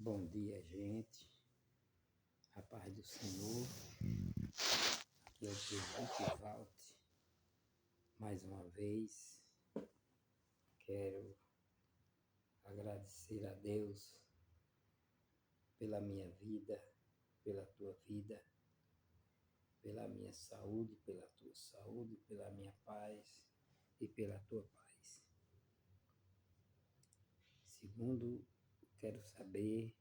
Bom dia, gente. A paz do Senhor. Aqui é o Presbítero Walter. Mais uma vez, quero agradecer a Deus pela minha vida, pela tua vida, pela minha saúde, pela tua saúde, pela minha paz e pela tua paz. Segundo, quero saber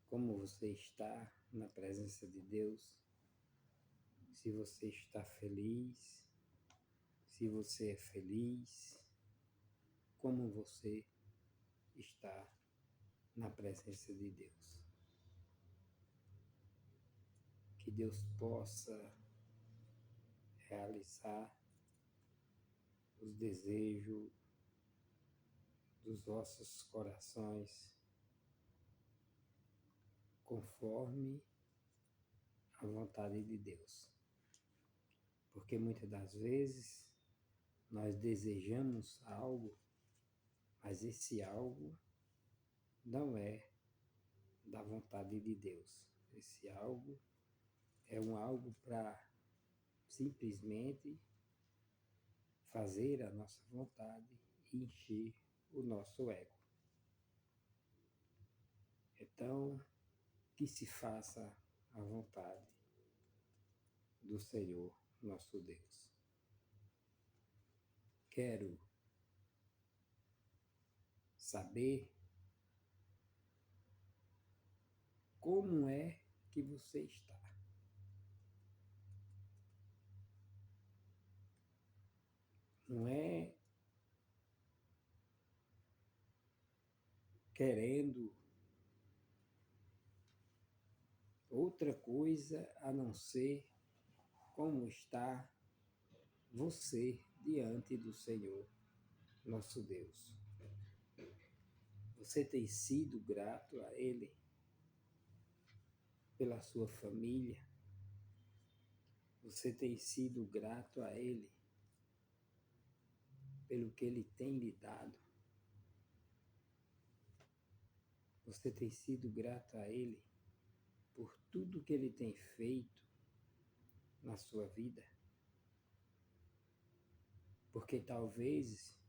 como você está na presença de Deus, se você está feliz, se você é feliz, como você está na presença de Deus. Que Deus possa realizar os desejos dos vossos corações conforme a vontade de Deus. Porque muitas das vezes nós desejamos algo, mas esse algo não é da vontade de Deus. Esse algo é um algo para simplesmente fazer a nossa vontade e encher o nosso ego. Então, que se faça a vontade do Senhor nosso Deus. Quero saber como é que você está. Não é querendo outra coisa a não ser como está você diante do Senhor nosso Deus. Você tem sido grato a Ele pela sua família? Você tem sido grato a Ele pelo que Ele tem lhe dado? Você tem sido grato a Ele por tudo que Ele tem feito na sua vida? Porque talvez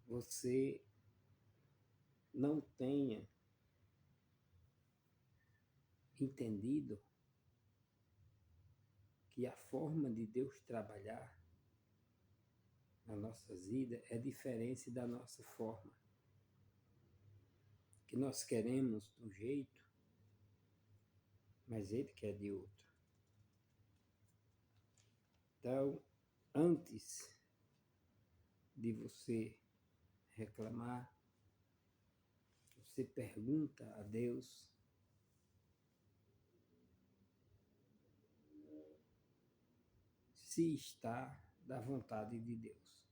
você não tenha entendido que a forma de Deus trabalhar na nossa vida é diferente da nossa forma. Que nós queremos de um jeito, mas Ele quer de outro. Então, antes de você reclamar, você pergunta a Deus se está da vontade de Deus.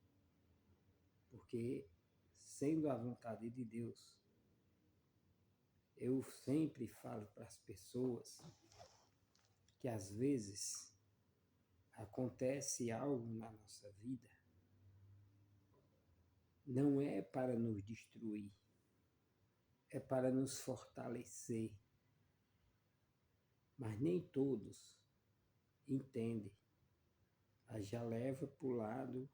Porque, sendo a vontade de Deus, eu sempre falo para as pessoas que às vezes acontece algo na nossa vida, não é para nos destruir, é para nos fortalecer. Mas nem todos entendem. Aí já leva para o lado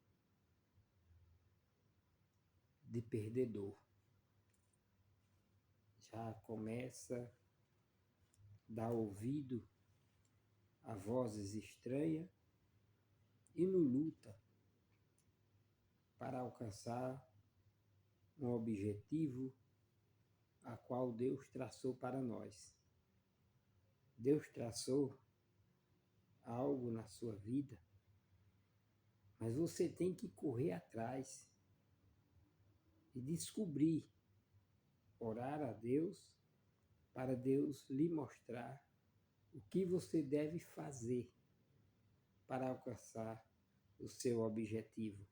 de perdedor. Já começa a dar ouvido a vozes estranhas e não luta para alcançar um objetivo a qual Deus traçou para nós. Deus traçou algo na sua vida, mas você tem que correr atrás e descobrir, orar a Deus, para Deus lhe mostrar o que você deve fazer para alcançar o seu objetivo.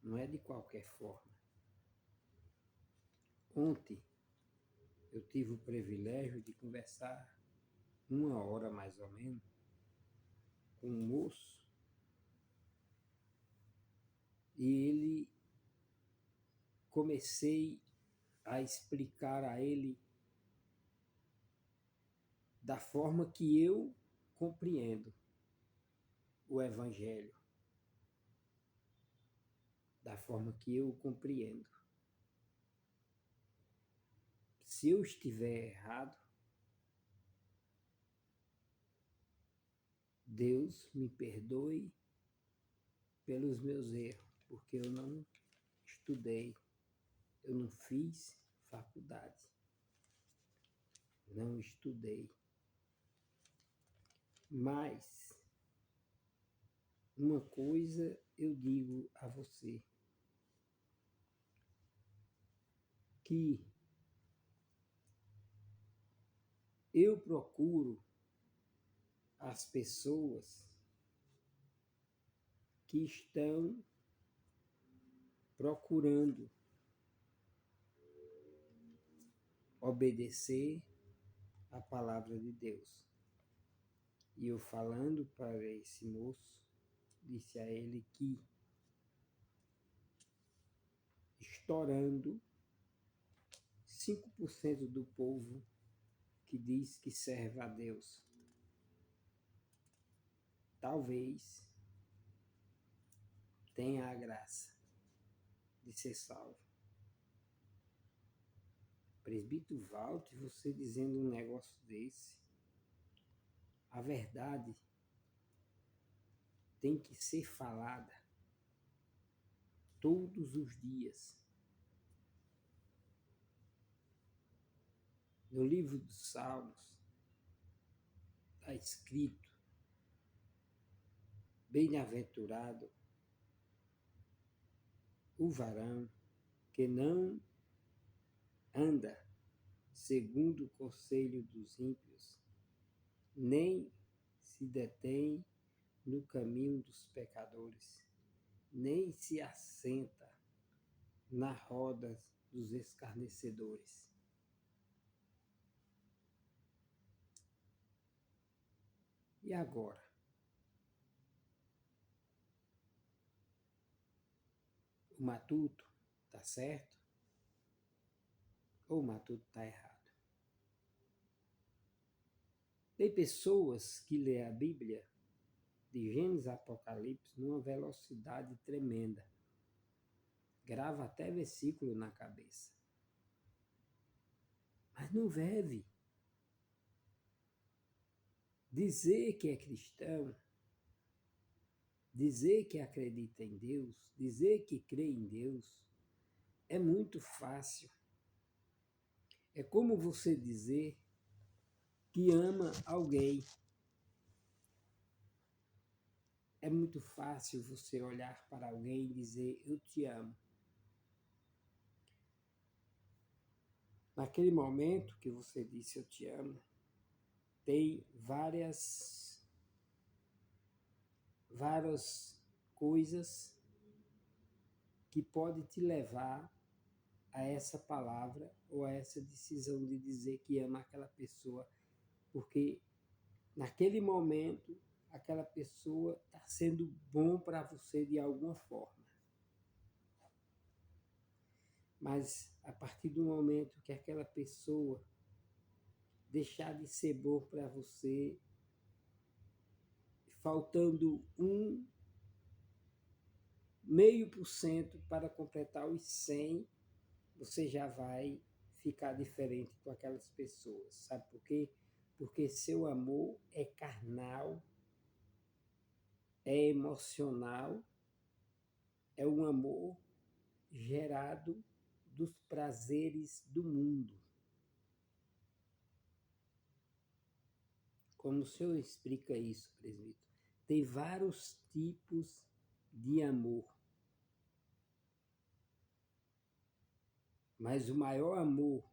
Não é de qualquer forma. Ontem eu tive o privilégio de conversar 1 hora mais ou menos com um moço e ele comecei a explicar a ele da forma que eu compreendo o Evangelho, da forma que eu compreendo. Se eu estiver errado, Deus me perdoe pelos meus erros, porque eu não estudei, eu não fiz faculdade, não estudei. Mas uma coisa eu digo a você, que eu procuro as pessoas que estão procurando obedecer a palavra de Deus. E eu falando para esse moço, disse a ele que estourando 5% do povo que diz que serve a Deus, talvez tenha a graça de ser salvo. Presbítero Walter, você dizendo um negócio desse, a verdade tem que ser falada todos os dias. No livro dos Salmos está escrito: bem-aventurado o varão que não anda segundo o conselho dos ímpios, nem se detém no caminho dos pecadores, nem se assenta na roda dos escarnecedores. E agora? O matuto está certo ou o matuto está errado? Tem pessoas que lêem a Bíblia de Gênesis a Apocalipse numa velocidade tremenda. Grava até versículo na cabeça. Mas não deve. Dizer que é cristão, dizer que acredita em Deus, dizer que crê em Deus, é muito fácil. É como você dizer que ama alguém. É muito fácil você olhar para alguém e dizer, eu te amo. Naquele momento que você disse, eu te amo, tem várias coisas que podem te levar a essa palavra ou a essa decisão de dizer que ama aquela pessoa, porque naquele momento aquela pessoa está sendo bom para você de alguma forma. Mas a partir do momento que aquela pessoa deixar de ser bom para você, faltando 0,5% para completar os 100, você já vai ficar diferente com aquelas pessoas. Sabe por quê? Porque seu amor é carnal, é emocional, é um amor gerado dos prazeres do mundo. Como o senhor explica isso, presbítero? Tem vários tipos de amor. Mas o maior amor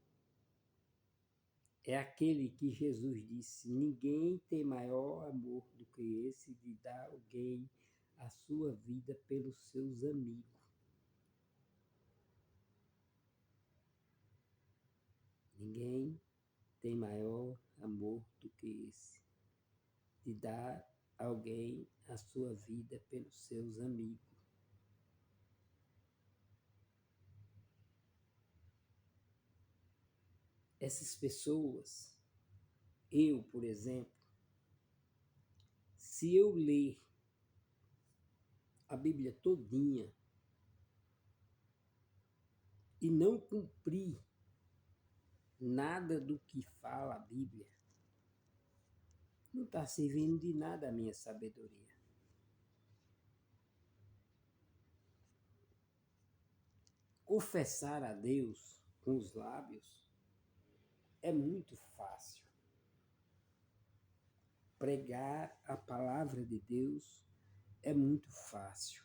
é aquele que Jesus disse: ninguém tem maior amor do que esse de dar alguém a sua vida pelos seus amigos. Ninguém tem maior amor do que esse de dar alguém a sua vida pelos seus amigos. essas pessoas, eu, por exemplo, se eu ler a Bíblia todinha e não cumprir nada do que fala a Bíblia, não está servindo de nada a minha sabedoria. Confessar a Deus com os lábios é muito fácil. Pregar a palavra de Deus é muito fácil.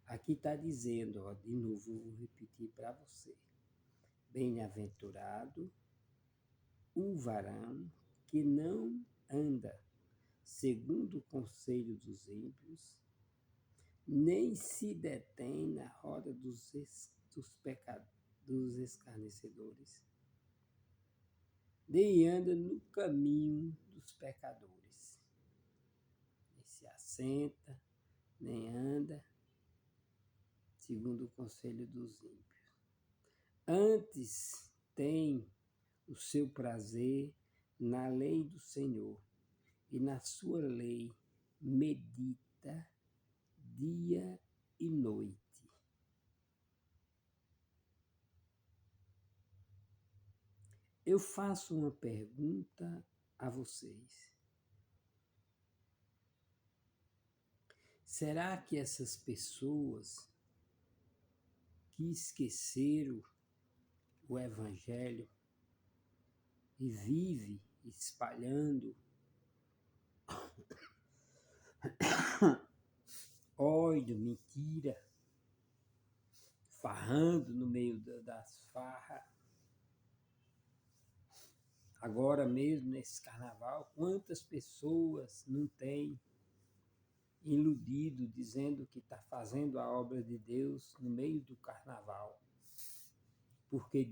Aqui está dizendo, ó, de novo, vou repetir para você. Bem-aventurado o varão que não anda segundo o conselho dos ímpios, nem se detém na roda dos escarnecedores, nem anda no caminho dos pecadores, nem se assenta, nem anda segundo o conselho dos ímpios. Antes tem o seu prazer na lei do Senhor, e na sua lei medita dia e noite. Eu faço uma pergunta a vocês. Será que essas pessoas que esqueceram o Evangelho e vivem espalhando ódio, mentira, farrando no meio das farras, agora mesmo nesse carnaval, quantas pessoas não têm iludido, dizendo que está fazendo a obra de Deus no meio do carnaval? Porque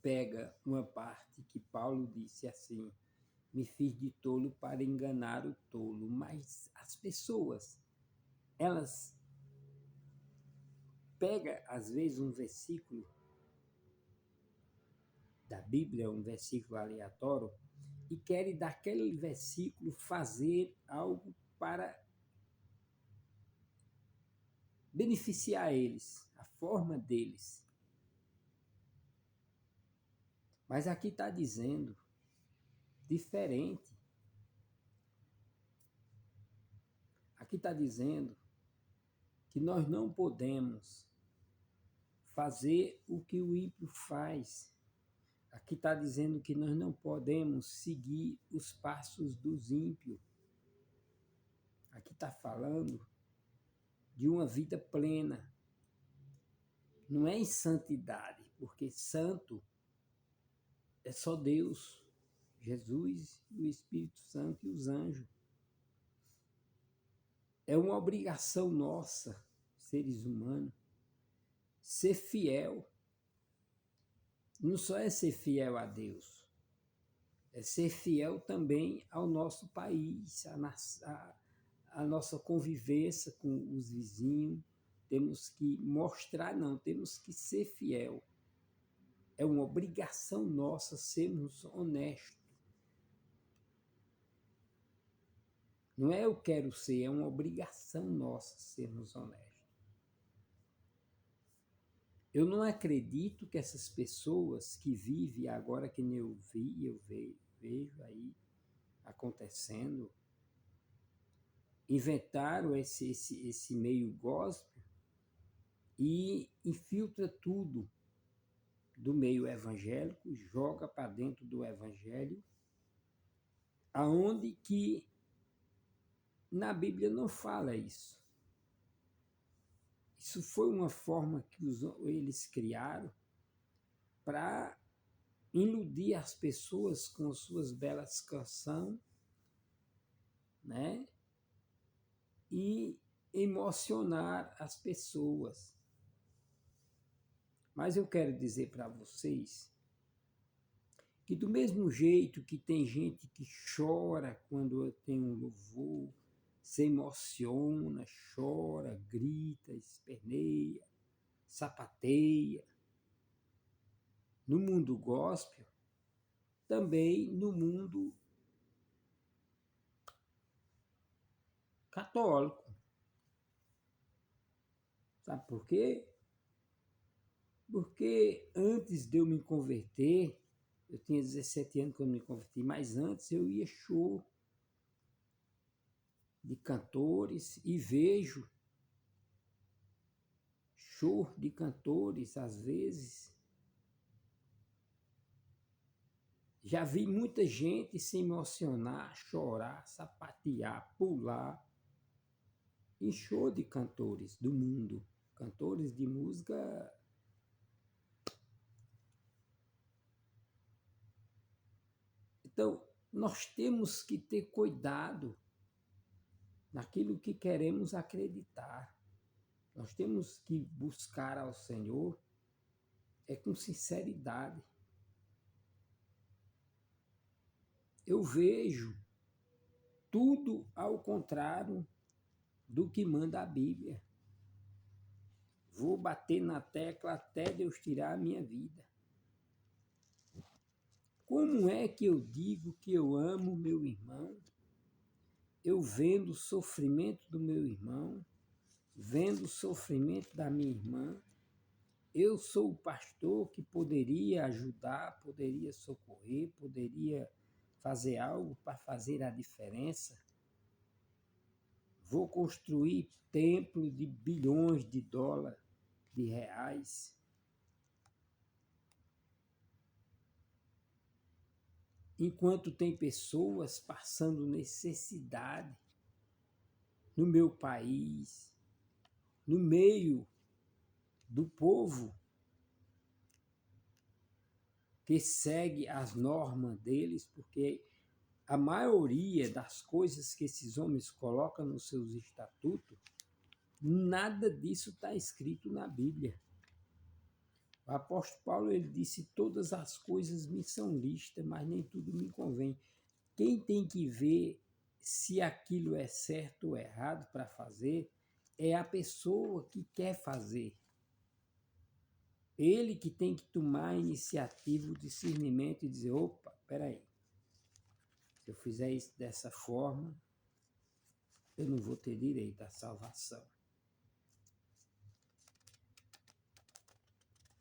pega uma parte que Paulo disse assim, me fiz de tolo para enganar o tolo. Mas as pessoas, elas pegam às vezes um versículo da Bíblia, um versículo aleatório, e querem daquele versículo fazer algo para beneficiar eles, a forma deles. Mas aqui está dizendo diferente. Aqui está dizendo que nós não podemos fazer o que o ímpio faz. Aqui está dizendo que nós não podemos seguir os passos dos ímpios. Aqui está falando de uma vida plena. Não é em santidade, porque santo é só Deus, Jesus, o Espírito Santo e os anjos. É uma obrigação nossa, seres humanos, ser fiel. Não só é ser fiel a Deus, é ser fiel também ao nosso país, a nossa convivência com os vizinhos. Temos que mostrar, não, temos que ser fiel. É uma obrigação nossa sermos honestos. Não é eu quero ser, é uma obrigação nossa sermos honestos. Eu não acredito que essas pessoas que vivem agora, que nem eu vejo aí acontecendo, inventaram esse meio gospel e infiltra tudo do meio evangélico, joga para dentro do evangelho, aonde que na Bíblia não fala isso. Isso foi uma forma que eles criaram para iludir as pessoas com suas belas canções, né? E emocionar as pessoas. Mas eu quero dizer para vocês que do mesmo jeito que tem gente que chora quando tem um louvor, se emociona, chora, grita, esperneia, sapateia, no mundo gospel, também no mundo católico. Sabe por quê? Porque antes de eu me converter, eu tinha 17 anos quando me converti, mas antes eu ia show de cantores e vejo show de cantores, às vezes. Já vi muita gente se emocionar, chorar, sapatear, pular em show de cantores do mundo, cantores de música. Então, nós temos que ter cuidado naquilo que queremos acreditar. Nós temos que buscar ao Senhor com sinceridade. Eu vejo tudo ao contrário do que manda a Bíblia. Vou bater na tecla até Deus tirar a minha vida. Como é que eu digo que eu amo meu irmão? Eu vendo o sofrimento do meu irmão, vendo o sofrimento da minha irmã. Eu sou o pastor que poderia ajudar, poderia socorrer, poderia fazer algo para fazer a diferença. Vou construir templo de bilhões de dólares, de reais. Enquanto tem pessoas passando necessidade no meu país, no meio do povo que segue as normas deles, porque a maioria das coisas que esses homens colocam nos seus estatutos, nada disso está escrito na Bíblia. O apóstolo Paulo ele disse: todas as coisas me são lícitas, mas nem tudo me convém. Quem tem que ver se aquilo é certo ou errado para fazer é a pessoa que quer fazer. Ele que tem que tomar a iniciativa, o discernimento e dizer: opa, peraí, se eu fizer isso dessa forma, eu não vou ter direito à salvação.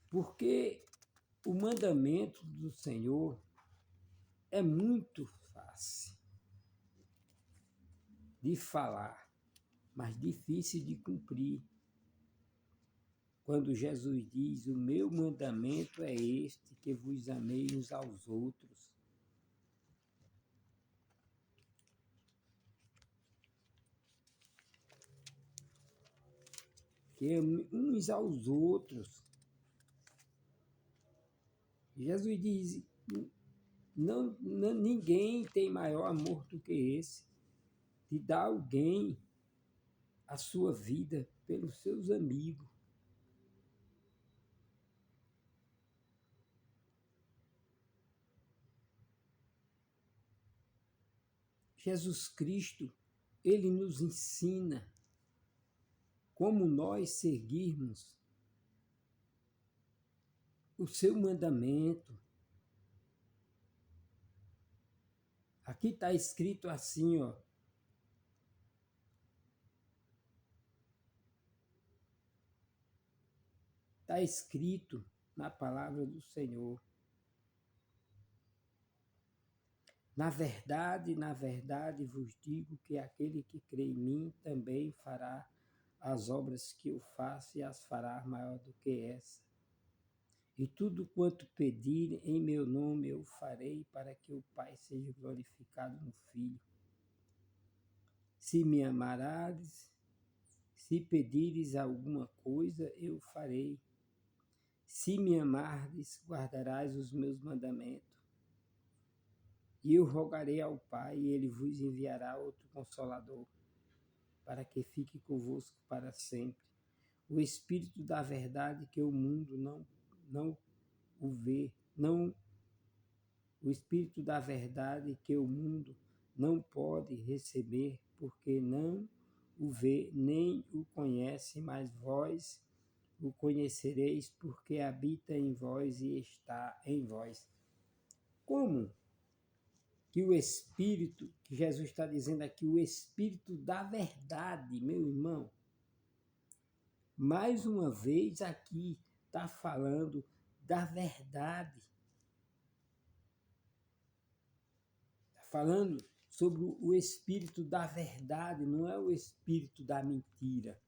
Porque o mandamento do Senhor é muito fácil de falar, mas difícil de cumprir. Quando Jesus diz: o meu mandamento é este, que vos amei uns aos outros. Que uns aos outros. Jesus diz: ninguém tem maior amor do que esse, de dar alguém a sua vida pelos seus amigos. Jesus Cristo, ele nos ensina como nós seguirmos o seu mandamento. Aqui está escrito assim, ó. Está escrito na palavra do Senhor. Na verdade vos digo que aquele que crê em mim também fará as obras que eu faço e as fará maior do que essa. E tudo quanto pedirem em meu nome eu farei, para que o Pai seja glorificado no Filho. Se me amarades, se pedires alguma coisa, eu farei. Se me amardes, guardarás os meus mandamentos. E eu rogarei ao Pai, e ele vos enviará outro Consolador, para que fique convosco para sempre. O Espírito da verdade que o mundo não o vê, o Espírito da verdade que o mundo não pode receber, porque não o vê nem o conhece, mas vós o conhecereis, porque habita em vós e está em vós. Como que o Espírito, que Jesus está dizendo aqui, o Espírito da verdade, meu irmão, mais uma vez aqui está falando da verdade. Está falando sobre o Espírito da verdade, não é o Espírito da mentira,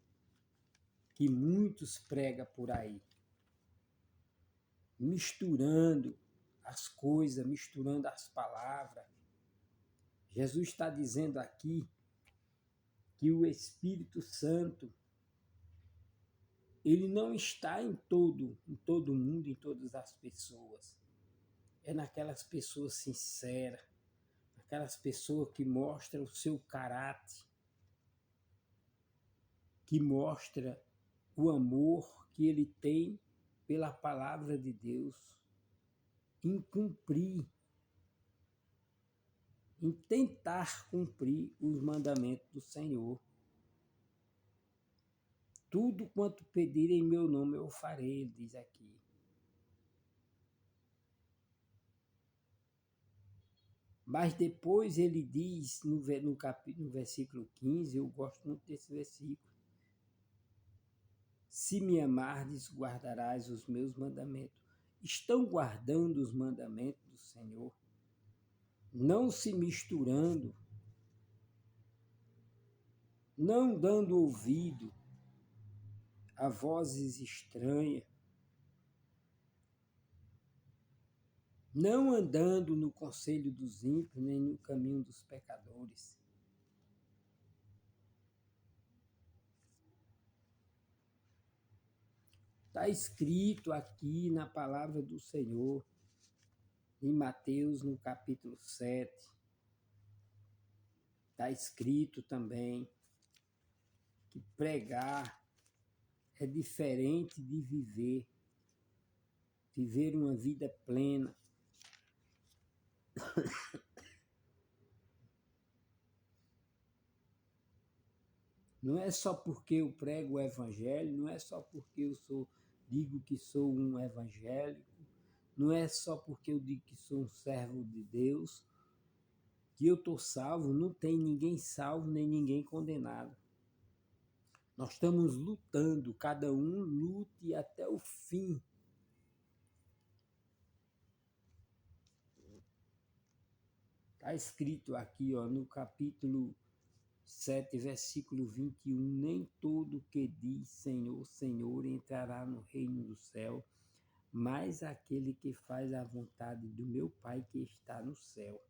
que muitos pregam por aí, misturando as coisas, misturando as palavras. Jesus está dizendo aqui que o Espírito Santo, ele não está em todo mundo, em todas as pessoas. É naquelas pessoas sinceras, naquelas pessoas que mostram o seu caráter, que mostra o amor que ele tem pela palavra de Deus, em cumprir, em tentar cumprir os mandamentos do Senhor. Tudo quanto pedirem em meu nome eu farei, ele diz aqui. Mas depois ele diz no versículo 15, eu gosto muito desse versículo: se me amardes, guardarás os meus mandamentos. Estão guardando os mandamentos do Senhor, não se misturando, não dando ouvido a vozes estranhas, não andando no conselho dos ímpios, nem no caminho dos pecadores. Está escrito aqui na palavra do Senhor, em Mateus, no capítulo 7. Está escrito também que pregar é diferente de viver uma vida plena. Não é só porque eu prego o evangelho, não é só porque eu digo que sou um evangélico, não é só porque eu digo que sou um servo de Deus, que eu estou salvo. Não tem ninguém salvo, nem ninguém condenado. Nós estamos lutando, cada um lute até o fim. Está escrito aqui, no capítulo 7, versículo 21, nem todo que diz Senhor, Senhor entrará no reino do céu, mas aquele que faz a vontade do meu Pai que está no céu.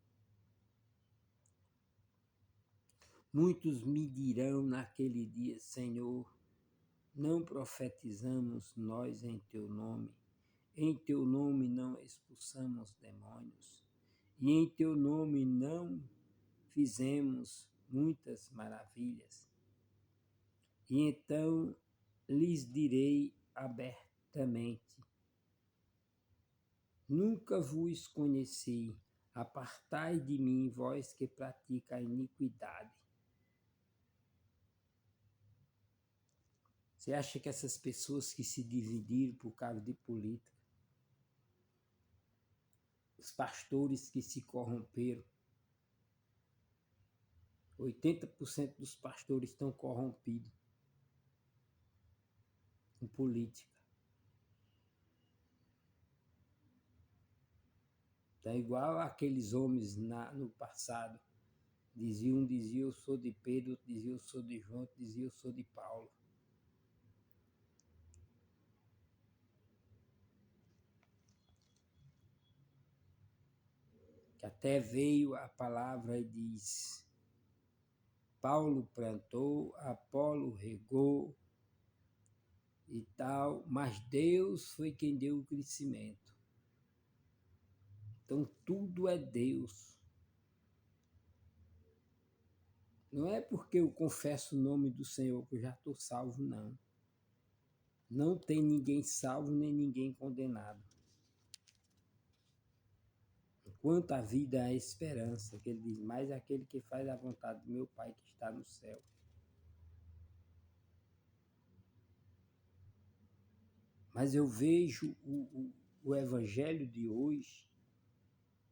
Muitos me dirão naquele dia: Senhor, não profetizamos nós em teu nome não expulsamos demônios, e em teu nome não fizemos muitas maravilhas. E então lhes direi abertamente: nunca vos conheci, apartai de mim, vós que pratica a iniquidade. Você acha que essas pessoas que se dividiram por causa de política, os pastores que se corromperam, 80% dos pastores estão corrompidos com política. Então, igual aqueles homens no passado, dizia eu sou de Pedro, outro dizia eu sou de João, outro dizia eu sou de Paulo. Que até veio a palavra e diz: Paulo plantou, Apolo regou e tal, mas Deus foi quem deu o crescimento. Então tudo é Deus. Não é porque eu confesso o nome do Senhor que eu já estou salvo, não. Não tem ninguém salvo nem ninguém condenado. Enquanto a vida é a esperança, que ele diz, mas aquele que faz a vontade do meu Pai que está no céu. Mas eu vejo o evangelho de hoje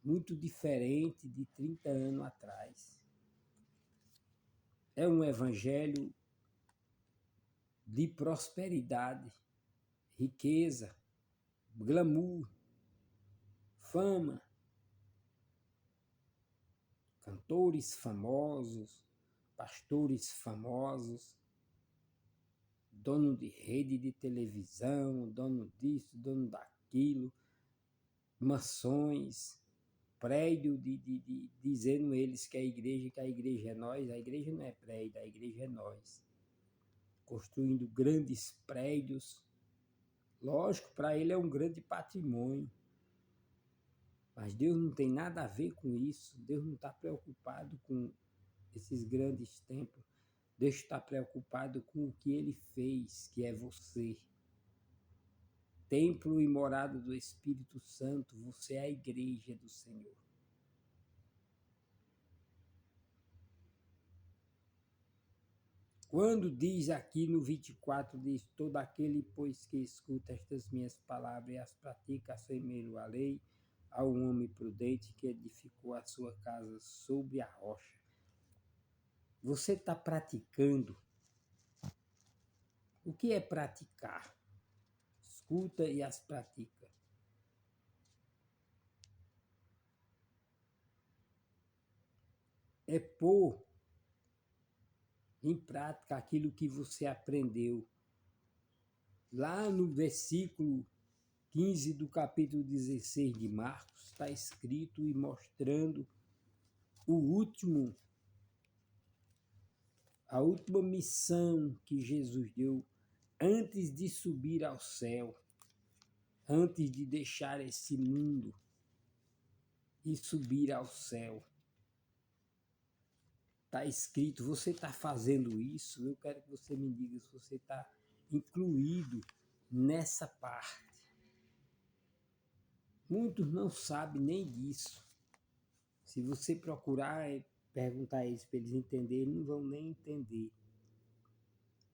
muito diferente de 30 anos atrás. É um evangelho de prosperidade, riqueza, glamour, fama, cantores famosos, pastores famosos, dono de rede de televisão, dono disso, dono daquilo, mansões, prédio dizendo eles que a igreja é nós. A igreja não é prédio, a igreja é nós. Construindo grandes prédios. Lógico, para ele é um grande patrimônio. Mas Deus não tem nada a ver com isso. Deus não está preocupado com esses grandes templos. Deus está preocupado com o que ele fez, que é você. Templo e morada do Espírito Santo, você é a igreja do Senhor. Quando diz aqui no 24, diz, todo aquele, pois, que escuta estas minhas palavras e as pratica, assemelho à lei, a um homem prudente que edificou a sua casa sobre a rocha. Você está praticando. O que é praticar? Escuta e as pratica. É pôr em prática aquilo que você aprendeu. Lá no versículo 15 do capítulo 16 de Marcos, está escrito e mostrando a última missão que Jesus deu antes de subir ao céu, antes de deixar esse mundo e subir ao céu. Está escrito, você está fazendo isso? Eu quero que você me diga se você está incluído nessa parte. Muitos não sabem nem disso. Se você procurar e perguntar a eles para eles entenderem, não vão nem entender.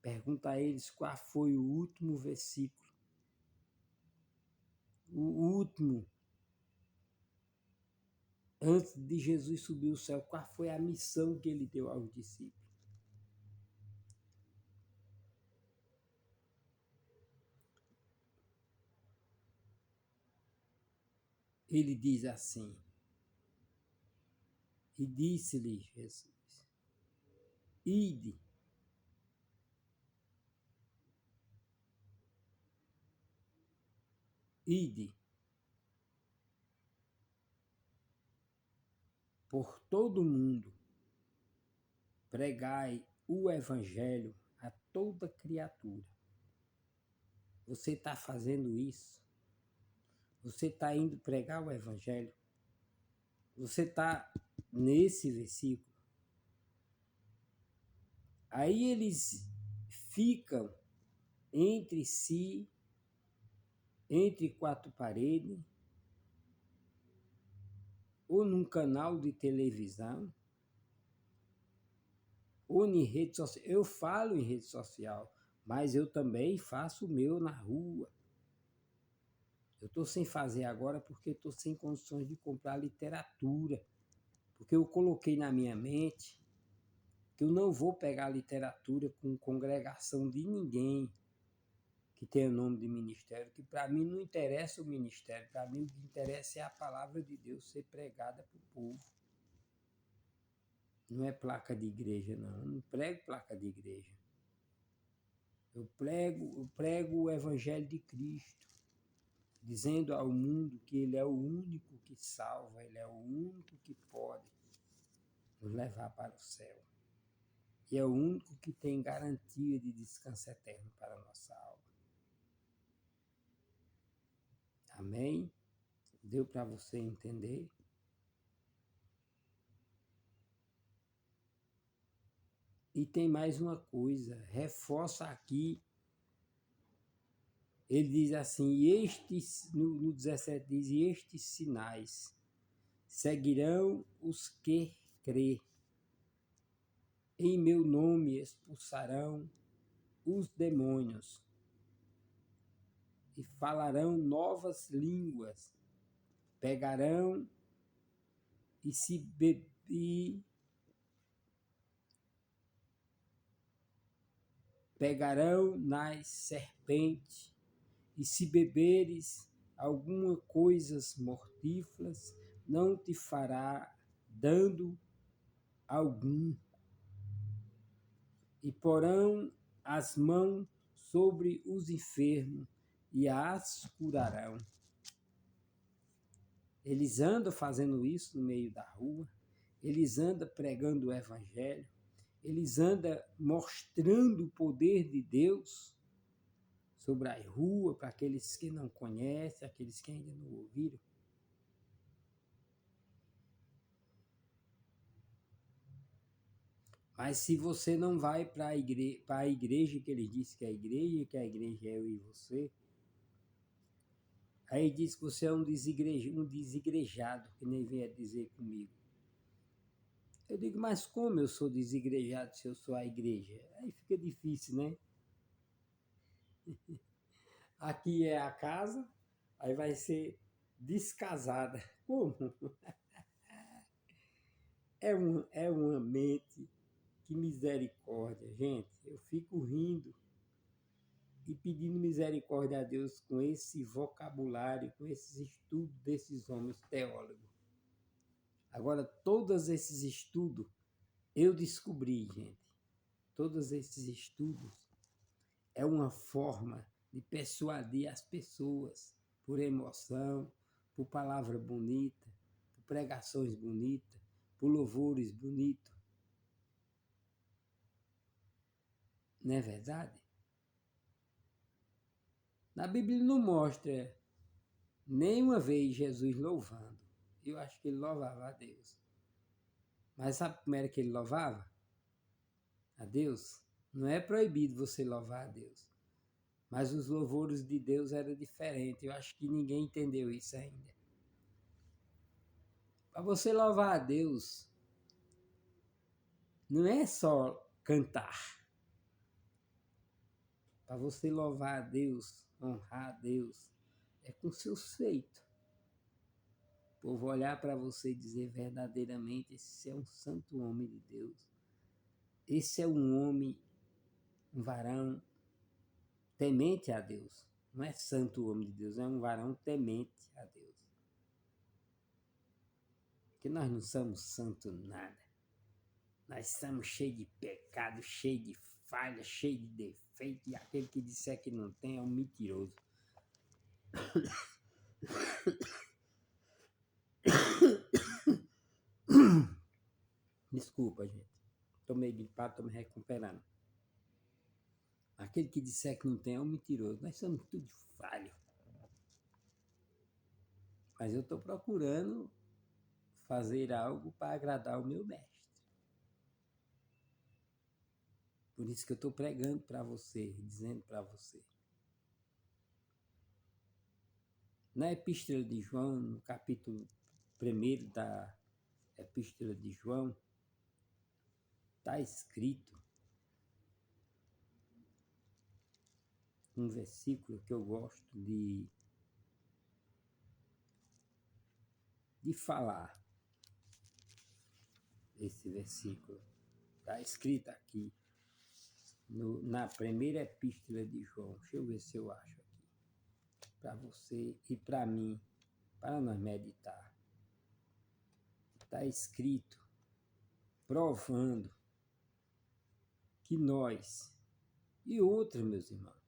Pergunta a eles qual foi o último versículo. O último, antes de Jesus subir ao céu, qual foi a missão que ele deu aos discípulos? Ele diz assim, e disse-lhe Jesus, ide, ide por todo o mundo, pregai o evangelho a toda criatura. Você está fazendo isso? Você está indo pregar o evangelho? Você está nesse versículo? Aí eles ficam entre si, entre quatro paredes, ou num canal de televisão, ou em rede social. Eu falo em rede social, mas eu também faço o meu na rua. Eu estou sem fazer agora porque estou sem condições de comprar literatura, porque eu coloquei na minha mente que eu não vou pegar literatura com congregação de ninguém que tenha nome de ministério, que para mim não interessa o ministério, para mim o que interessa é a palavra de Deus ser pregada para o povo. Não é placa de igreja, não. Eu não prego placa de igreja. Eu prego o evangelho de Cristo, dizendo ao mundo que ele é o único que salva, ele é o único que pode nos levar para o céu. E é o único que tem garantia de descanso eterno para a nossa alma. Amém? Deu para você entender? E tem mais uma coisa, reforça aqui. Ele diz assim, no 17 diz, e estes sinais seguirão os que crê. Em meu nome expulsarão os demônios. e falarão novas línguas, pegarão e se pegarão nas serpentes, e se beberes alguma coisas mortíferas, não te fará dano algum, e porão as mãos sobre os enfermos e as curarão. Eles andam fazendo isso no meio da rua, eles andam pregando o evangelho, eles andam mostrando o poder de Deus sobre a rua para aqueles que não conhecem, aqueles que ainda não ouviram. Mas se você não vai para a igreja que ele disse que é a igreja é eu e você, aí diz que você é um desigrejado, que nem vier dizer comigo. Eu digo, mas como eu sou desigrejado se eu sou a igreja? Aí fica difícil, né? Aqui é a casa, aí vai ser descasada. Como? É uma mente, que misericórdia, gente. Eu fico rindo e pedindo misericórdia a Deus com esse vocabulário, com esses estudos desses homens teólogos. Agora, todos esses estudos eu descobri, gente. Todos esses estudos é uma forma de persuadir as pessoas por emoção, por palavra bonita, por pregações bonitas, por louvores bonitos. Não é verdade? Na Bíblia não mostra nenhuma vez Jesus louvando. Eu acho que ele louvava a Deus. Mas sabe como era que ele louvava? A Deus? Não é proibido você louvar a Deus. Mas os louvores de Deus eram diferentes. Eu acho que ninguém entendeu isso ainda. Para você louvar a Deus, não é só cantar. Para você louvar a Deus, honrar a Deus, é com seus feitos. O povo olhar para você e dizer verdadeiramente, esse é um santo homem de Deus. Esse é um homem, um varão temente a Deus. Não é santo homem de Deus, é um varão temente a Deus. Porque nós não somos santos nada. Nós somos cheios de pecado, cheios de falha, cheios de defeito. E aquele que disser que não tem é um mentiroso. Desculpa, gente. Estou meio gripado, estou me recuperando. Aquele que disser que não tem é um mentiroso. Nós somos tudo falho. Mas eu estou procurando fazer algo para agradar o meu mestre. Por isso que eu estou pregando para você, dizendo para você. Na Epístola de João, no capítulo 1 da Epístola de João, está escrito um versículo que eu gosto de falar. Esse versículo está escrito aqui na primeira Epístola de João. Deixa eu ver se eu acho aqui. Para você e para mim, para nós meditar. Está escrito, provando que nós e outros, meus irmãos,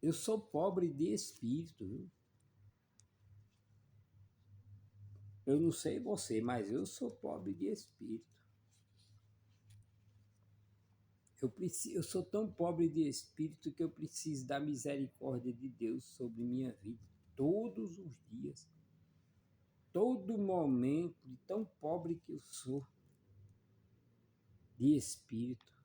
eu sou pobre de espírito, viu? Eu não sei você, mas eu sou pobre de espírito. Eu sou tão pobre de espírito que eu preciso da misericórdia de Deus sobre minha vida todos os dias. Todo momento, de tão pobre que eu sou de espírito.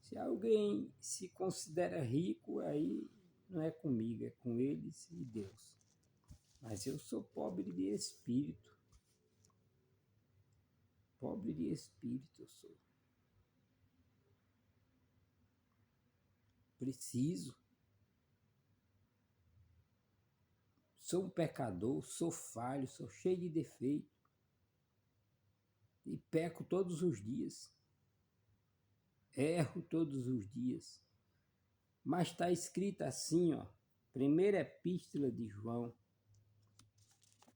Se alguém se considera rico, aí não é comigo, é com eles e Deus. Mas eu sou pobre de espírito. Pobre de espírito eu sou. Preciso Sou um pecador, sou falho, sou cheio de defeito. E peco todos os dias. Erro todos os dias. Mas está escrito assim, ó, primeira epístola de João,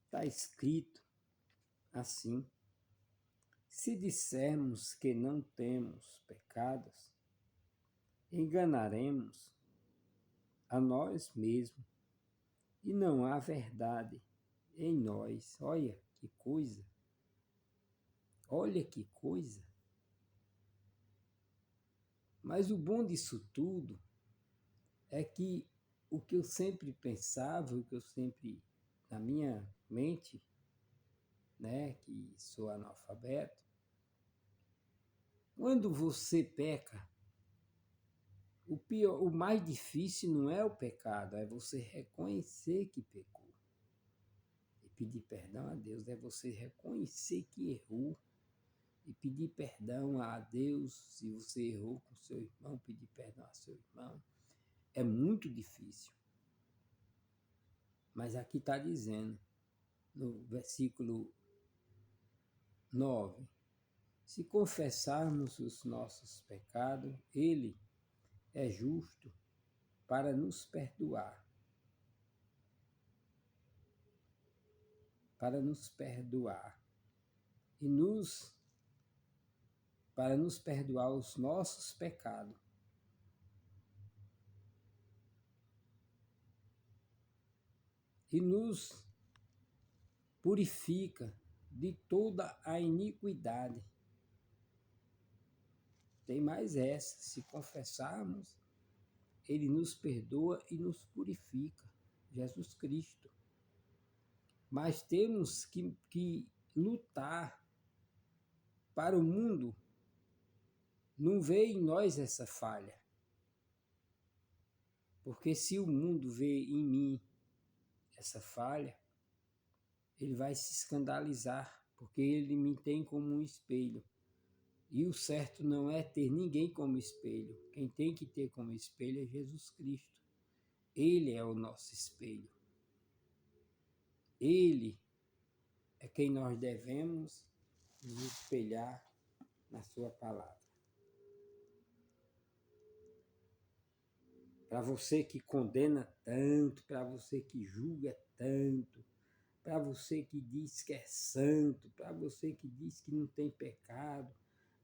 está escrito assim: se dissermos que não temos pecados, enganaremos a nós mesmos e não há verdade em nós. Olha que coisa! Olha que coisa! Mas o bom disso tudo é que o que eu sempre pensava, o que eu sempre, na minha mente, né, que sou analfabeto, quando você peca, o pior, o mais difícil não é o pecado, é você reconhecer que pecou. E pedir perdão a Deus é você reconhecer que errou e pedir perdão a Deus se você errou com seu irmão, pedir perdão a seu irmão. É muito difícil. Mas aqui está dizendo, no versículo 9, se confessarmos os nossos pecados, Ele é justo para nos perdoar. E para nos perdoar os nossos pecados. E nos purifica de toda a iniquidade. Tem mais essa, se confessarmos, Ele nos perdoa e nos purifica, Jesus Cristo. Mas temos que lutar para o mundo não ver em nós essa falha. Porque se o mundo vê em mim essa falha, ele vai se escandalizar, porque ele me tem como um espelho. E o certo não é ter ninguém como espelho. Quem tem que ter como espelho é Jesus Cristo. Ele é o nosso espelho. Ele é quem nós devemos nos espelhar na sua palavra. Para você que condena tanto, para você que julga tanto, para você que diz que é santo, para você que diz que não tem pecado,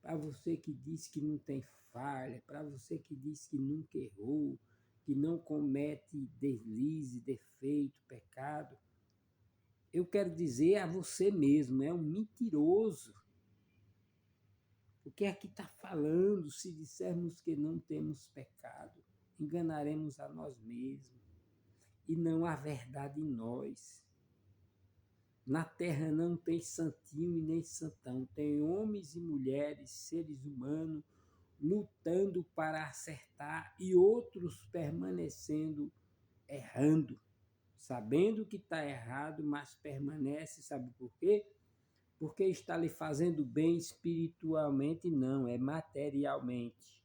para você que diz que não tem falha, para você que diz que nunca errou, que não comete deslize, defeito, pecado, eu quero dizer a você mesmo, é um mentiroso. Porque aqui está falando, se dissermos que não temos pecado, enganaremos a nós mesmos e não há verdade em nós. Na terra não tem santinho e nem santão, tem homens e mulheres, seres humanos, lutando para acertar e outros permanecendo errando, sabendo que está errado, mas permanece, sabe por quê? Porque está lhe fazendo bem espiritualmente, não, é materialmente.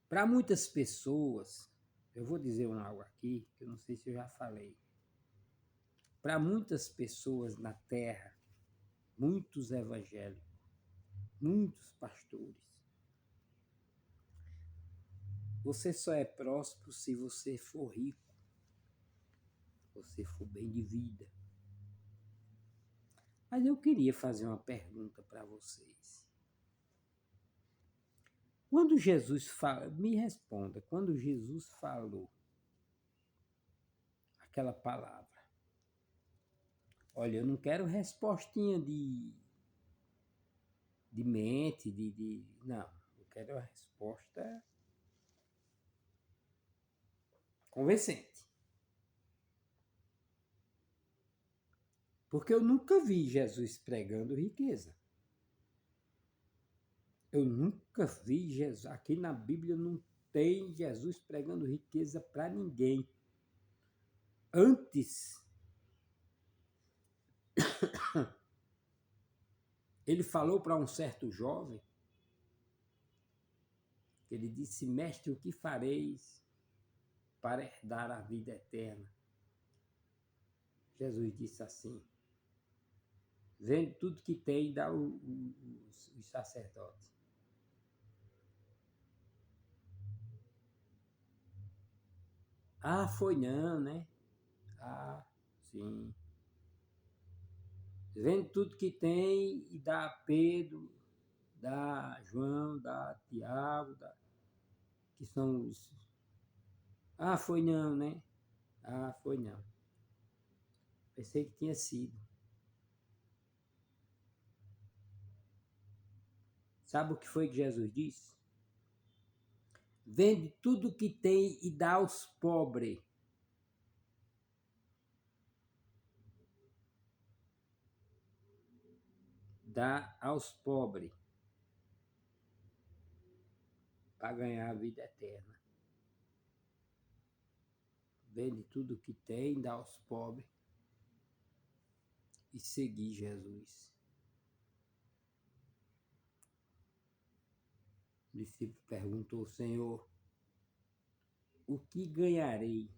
Para muitas pessoas, eu vou dizer algo aqui, que eu não sei se eu já falei. Para muitas pessoas na terra, muitos evangélicos, muitos pastores, você só é próspero se você for rico, se você for bem de vida. Mas eu queria fazer uma pergunta para vocês. Quando Jesus fala, me responda, quando Jesus falou aquela palavra, olha, eu não quero respostinha de mente, não, eu quero a resposta convincente. Porque eu nunca vi Jesus pregando riqueza. Eu nunca vi Jesus. Aqui na Bíblia não tem Jesus pregando riqueza para ninguém. Antes, ele falou para um certo jovem, ele disse, mestre, o que fareis para herdar a vida eterna? Jesus disse assim: vende tudo que tem e dá os sacerdotes. Ah, foi não, né? Ah, sim. Vende tudo que tem e dá a Pedro, dá a João, dá a Tiago, que são os. Ah, foi não, né? Ah, foi não. Pensei que tinha sido. Sabe o que foi que Jesus disse? Vende tudo que tem e dá aos pobres. Dá aos pobres para ganhar a vida eterna. Vende tudo que tem, dá aos pobres e seguir Jesus. O discípulo perguntou: Senhor, o que ganharei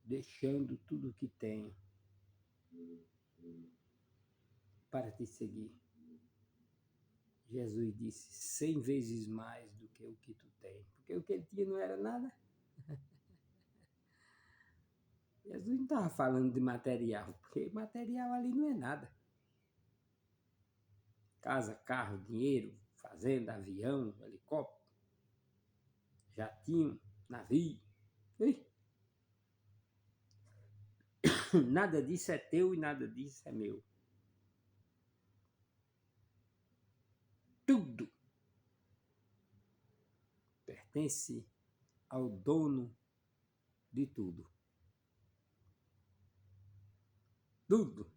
deixando tudo que tenho para te seguir? Jesus disse: 100 vezes mais do que o que tu tem. Porque o que ele tinha não era nada. Jesus não estava falando de material, porque material ali não é nada. Casa, carro, dinheiro, fazenda, avião, helicóptero, jatinho, navio. Ih, nada disso é teu e nada disso é meu. Tudo pertence ao dono de tudo. Tudo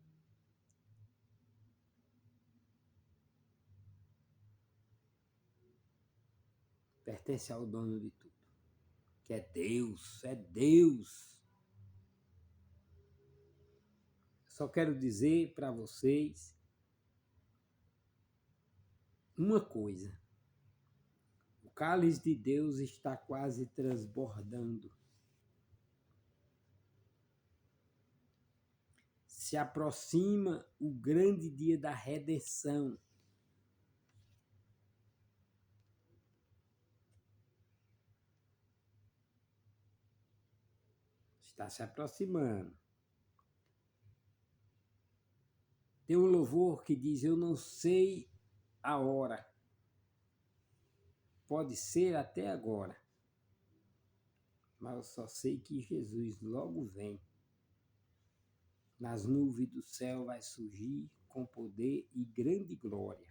pertence ao dono de tudo. Que é Deus, é Deus. Só quero dizer para vocês uma coisa. O cálice de Deus está quase transbordando. Se aproxima o grande dia da redenção. Está se aproximando. Tem um louvor que diz: eu não sei a hora. Pode ser até agora. Mas eu só sei que Jesus logo vem. Nas nuvens do céu vai surgir com poder e grande glória.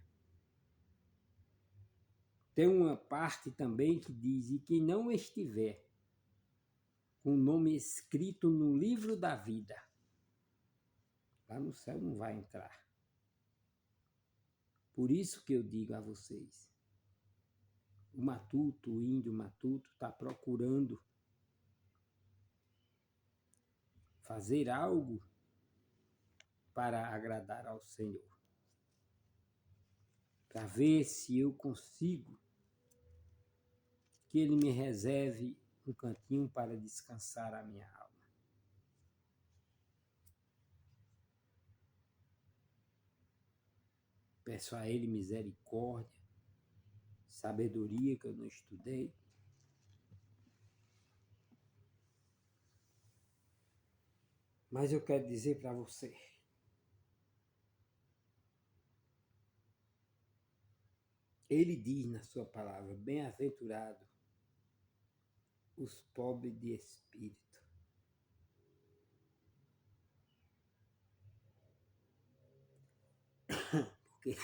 Tem uma parte também que diz: e quem não estiver com o nome escrito no livro da vida, lá no céu não vai entrar. Por isso que eu digo a vocês, o matuto, o índio matuto, está procurando fazer algo para agradar ao Senhor. Para ver se eu consigo que Ele me reserve um cantinho para descansar a minha alma. Peço a Ele misericórdia, sabedoria que eu não estudei. Mas eu quero dizer para você, Ele diz na sua palavra: bem-aventurado os pobres de espírito, porque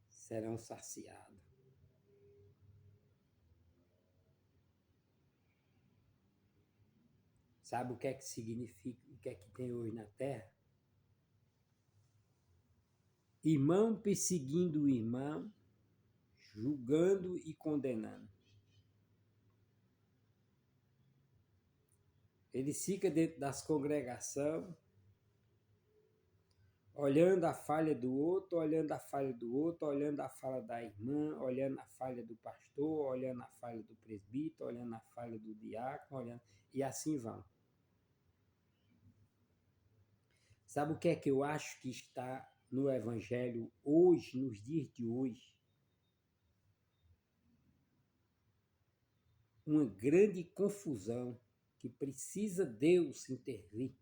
serão saciados. Sabe o que é que significa, o que é que tem hoje na Terra? Irmão perseguindo o irmão, julgando e condenando. Ele fica dentro das congregações, olhando a falha do outro, olhando a falha do outro, olhando a falha da irmã, olhando a falha do pastor, olhando a falha do presbítero, olhando a falha do diácono, olhando, e assim vão. Sabe o que é que eu acho que está no Evangelho hoje, nos dias de hoje? Uma grande confusão que precisa Deus intervir.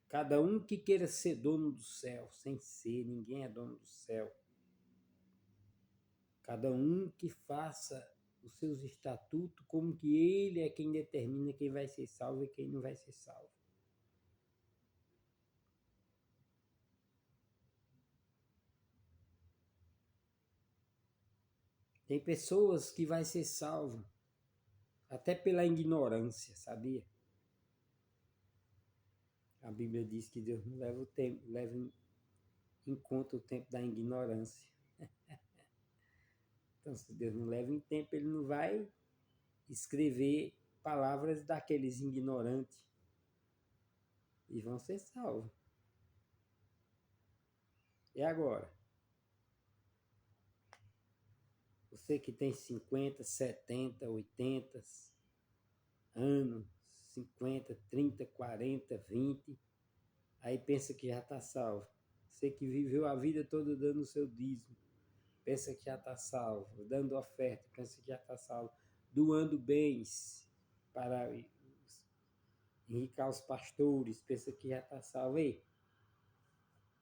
Cada um que queira ser dono do céu, sem ser, ninguém é dono do céu. Cada um que faça os seus estatutos como que ele é quem determina quem vai ser salvo e quem não vai ser salvo. Tem pessoas que vai ser salvo até pela ignorância, sabia? A Bíblia diz que Deus não leva o tempo, leva em conta o tempo da ignorância. Então, se Deus não leva em tempo, ele não vai escrever palavras daqueles ignorantes e vão ser salvos. E agora? Você que tem 50, 70, 80 anos, 50, 30, 40, 20, aí pensa que já está salvo. Você que viveu a vida toda dando o seu dízimo, pensa que já está salvo. Dando oferta, pensa que já está salvo. Doando bens para enriquecer os pastores, pensa que já está salvo. Ei,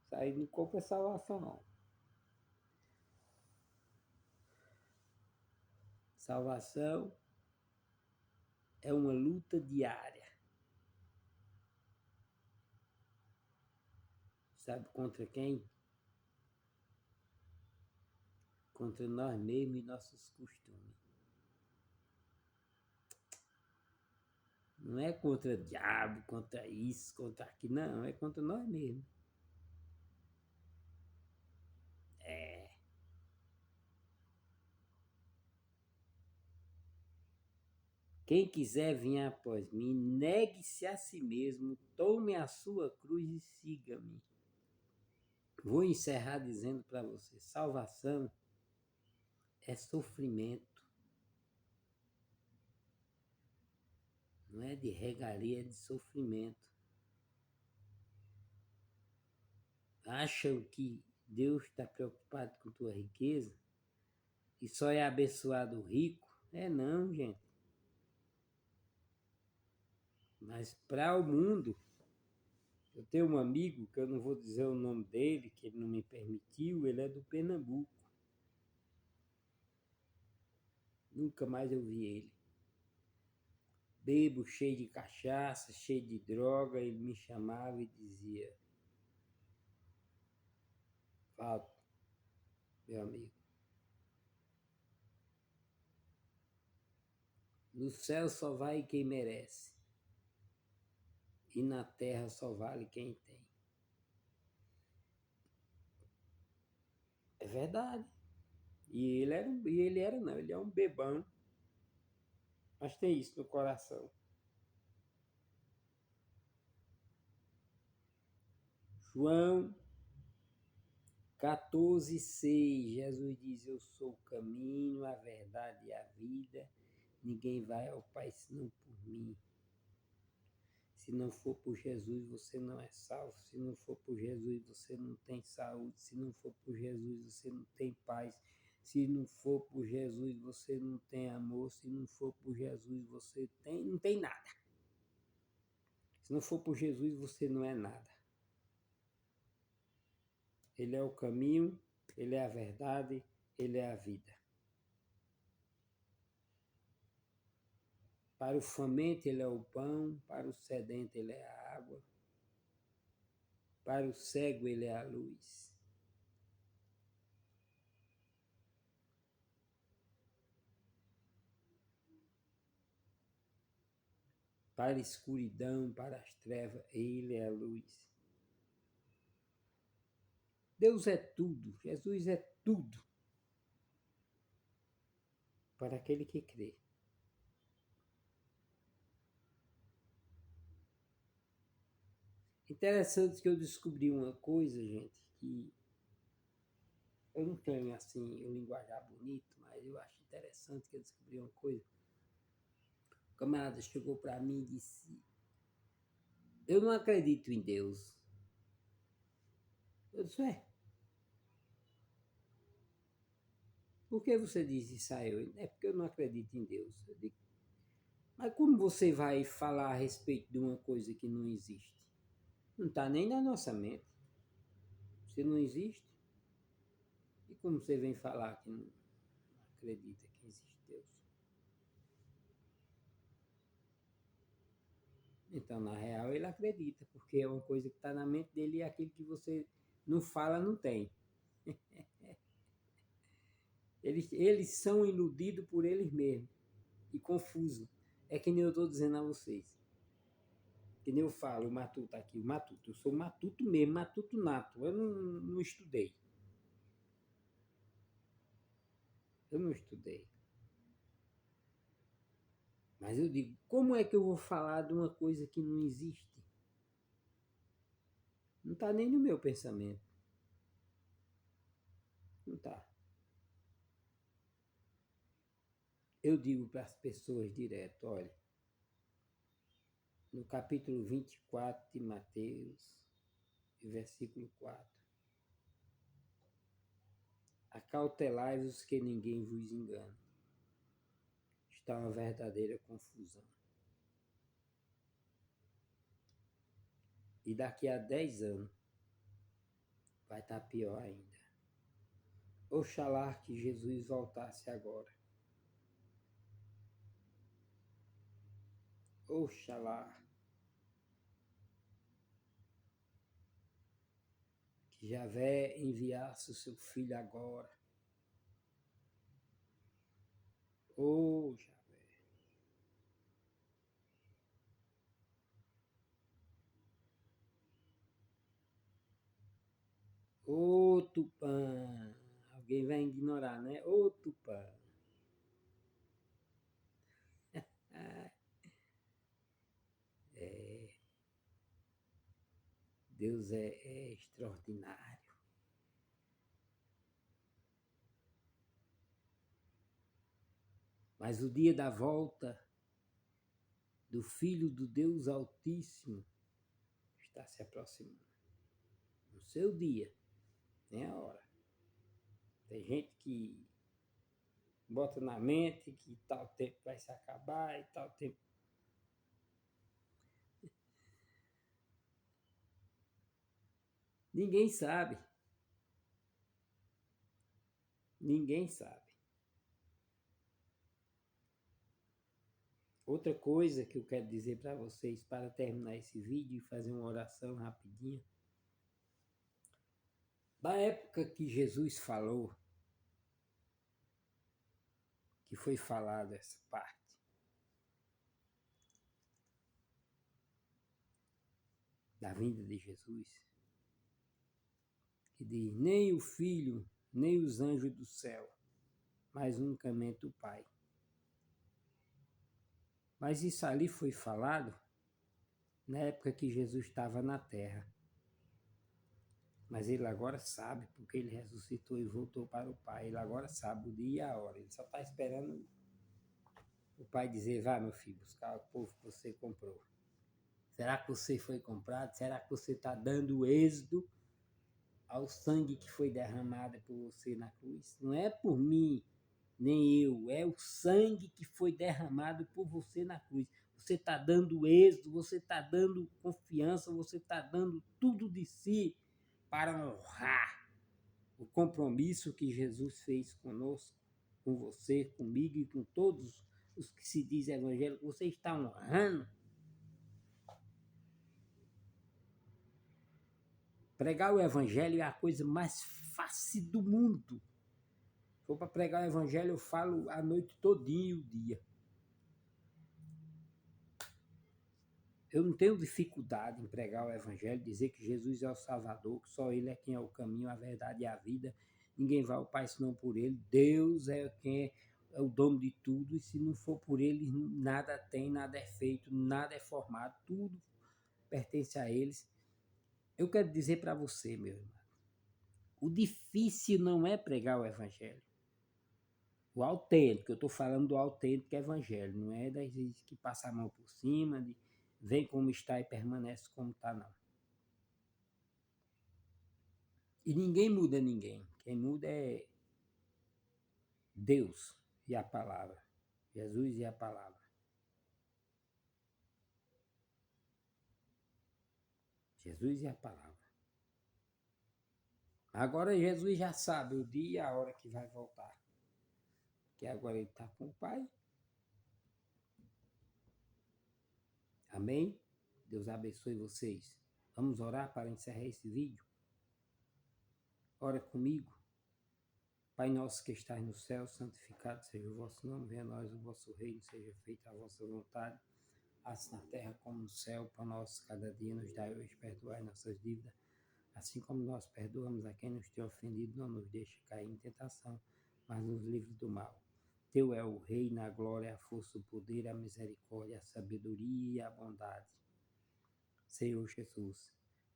isso aí não compra salvação, não. Salvação é uma luta diária. Sabe contra quem? Contra nós mesmos e nossos costumes. Não é contra o diabo, contra isso, contra aquilo, não, é contra nós mesmos. É. Quem quiser vir após mim, negue-se a si mesmo, tome a sua cruz e siga-me. Vou encerrar dizendo para você: salvação é sofrimento. Não é de regalia, é de sofrimento. Acham que Deus está preocupado com tua riqueza e só é abençoado o rico? É não, gente. Mas para o mundo, eu tenho um amigo, que eu não vou dizer o nome dele, que ele não me permitiu, ele é do Pernambuco. Nunca mais eu vi ele. Bebo, cheio de cachaça, cheio de droga, ele me chamava e dizia: Fábio, meu amigo, no céu só vai quem merece, e na terra só vale quem tem. É verdade. E ele era não, ele é um bebão, mas tem isso no coração. João 14,6, Jesus diz: Eu sou o caminho, a verdade e a vida. Ninguém vai ao Pai senão por mim. Se não for por Jesus, você não é salvo. Se não for por Jesus, você não tem saúde. Se não for por Jesus, você não tem paz. Se não for por Jesus, você não tem amor. Se não for por Jesus, você não tem nada. Se não for por Jesus, você não é nada. Ele é o caminho, ele é a verdade, ele é a vida. Para o faminto, ele é o pão. Para o sedento, ele é a água. Para o cego, ele é a luz. Para a escuridão, para as trevas, ele é a luz. Deus é tudo, Jesus é tudo para aquele que crê. Interessante que eu descobri uma coisa, gente, que eu não tenho assim um linguajar bonito, mas eu acho interessante que eu descobri uma coisa. O camarada chegou para mim e disse: eu não acredito em Deus. Eu disse: por que você diz isso a eu? É porque eu não acredito em Deus. Eu digo: mas como você vai falar a respeito de uma coisa que não existe? Não está nem na nossa mente. Se não existe, e como você vem falar que não acredita que existe Deus? Então, na real, ele acredita, porque é uma coisa que está na mente dele e aquilo que você não fala, não tem. Eles são iludidos por eles mesmos e confusos. É que nem eu estou dizendo a vocês. Que nem eu falo, o matuto aqui, o matuto. Eu sou matuto mesmo, matuto nato. Eu não estudei. Eu não estudei. Mas eu digo, como é que eu vou falar de uma coisa que não existe? Não está nem no meu pensamento. Não está. Eu digo para as pessoas direto, olha, no capítulo 24 de Mateus, versículo 4. Acautelai-vos que ninguém vos engane. Está uma verdadeira confusão. E daqui a 10 anos vai estar pior ainda. Oxalá que Jesus voltasse agora. Oxalá que Javé enviasse o seu filho agora. Ô Javé. Ô Tupã. Alguém vai ignorar, né? Ô Tupã. Ah, é, Deus é extraordinário. Mas o dia da volta do Filho do Deus Altíssimo está se aproximando. No seu dia, nem a hora. Tem gente que bota na mente que tal tempo vai se acabar e tal tempo. Ninguém sabe. Ninguém sabe. Outra coisa que eu quero dizer para vocês, para terminar esse vídeo e fazer uma oração rapidinho. Da época que Jesus falou, que foi falado essa parte, da vinda de Jesus, que diz, nem o Filho, nem os anjos do céu, mas unicamente o Pai. Mas isso ali foi falado na época que Jesus estava na terra. Mas ele agora sabe, porque ele ressuscitou e voltou para o Pai. Ele agora sabe o dia e a hora. Ele só está esperando o Pai dizer, vá meu filho, buscar o povo que você comprou. Será que você foi comprado? Será que você está dando êxito ao sangue que foi derramado por você na cruz? Não é por mim, nem eu, é o sangue que foi derramado por você na cruz. Você está dando êxito, você está dando confiança, você está dando tudo de si para honrar o compromisso que Jesus fez conosco, com você, comigo e com todos os que se diz evangélico. Você está honrando. Pregar o evangelho é a coisa mais fácil do mundo. Se for para pregar o evangelho, eu falo a noite todinha e o dia. Eu não tenho dificuldade em pregar o evangelho, dizer que Jesus é o Salvador, que só Ele é quem é o caminho, a verdade e a vida. Ninguém vai ao Pai senão por Ele. Deus é quem é o dono de tudo, e se não for por Ele, nada tem, nada é feito, nada é formado, tudo pertence a eles. Eu quero dizer para você, meu irmão, o difícil não é pregar o evangelho. O autêntico, eu estou falando do autêntico evangelho, não é das que passa a mão por cima, de vem como está e permanece como está, não. E ninguém muda ninguém. Quem muda é Deus e a palavra. Jesus e a palavra. Jesus e a palavra. Agora Jesus já sabe o dia e a hora que vai voltar. Que agora ele está com o Pai. Amém? Deus abençoe vocês. Vamos orar para encerrar esse vídeo? Ora comigo. Pai nosso que estás no céu, santificado seja o vosso nome, venha a nós o vosso reino, seja feita a vossa vontade, assim na terra como no céu. Pão nosso cada dia nos dai hoje, perdoai nossas dívidas, assim como nós perdoamos a quem nos tem ofendido, não nos deixe cair em tentação, mas nos livre do mal. Teu é o reino, a glória, a força, o poder, a misericórdia, a sabedoria e a bondade. Senhor Jesus,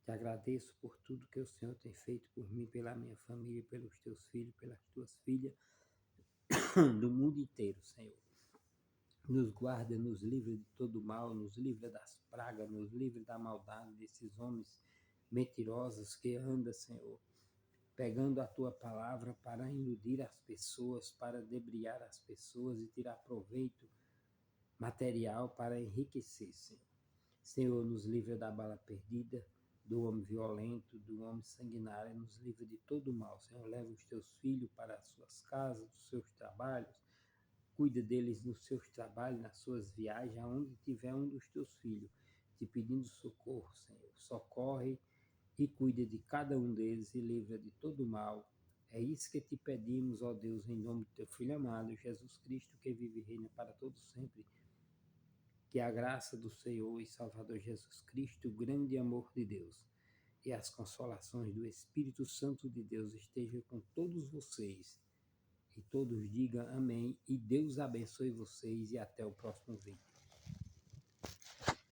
te agradeço por tudo que o Senhor tem feito por mim, pela minha família, pelos teus filhos, pelas tuas filhas, do mundo inteiro, Senhor. Nos guarda, nos livra de todo mal, nos livra das pragas, nos livra da maldade desses homens mentirosos que andam, Senhor, pegando a tua palavra para iludir as pessoas, para debriar as pessoas e tirar proveito material para enriquecer, Senhor. Senhor, nos livra da bala perdida, do homem violento, do homem sanguinário, nos livra de todo mal. Senhor, leva os teus filhos para as suas casas, os seus trabalhos, cuida deles nos seus trabalhos, nas suas viagens, aonde tiver um dos teus filhos te pedindo socorro, Senhor. Socorre e cuida de cada um deles e livra de todo mal. É isso que te pedimos, ó Deus, em nome do teu Filho amado, Jesus Cristo, que vive e reina para todos sempre. Que a graça do Senhor e Salvador Jesus Cristo, o grande amor de Deus e as consolações do Espírito Santo de Deus estejam com todos vocês. E todos digam amém. E Deus abençoe vocês e até o próximo vídeo.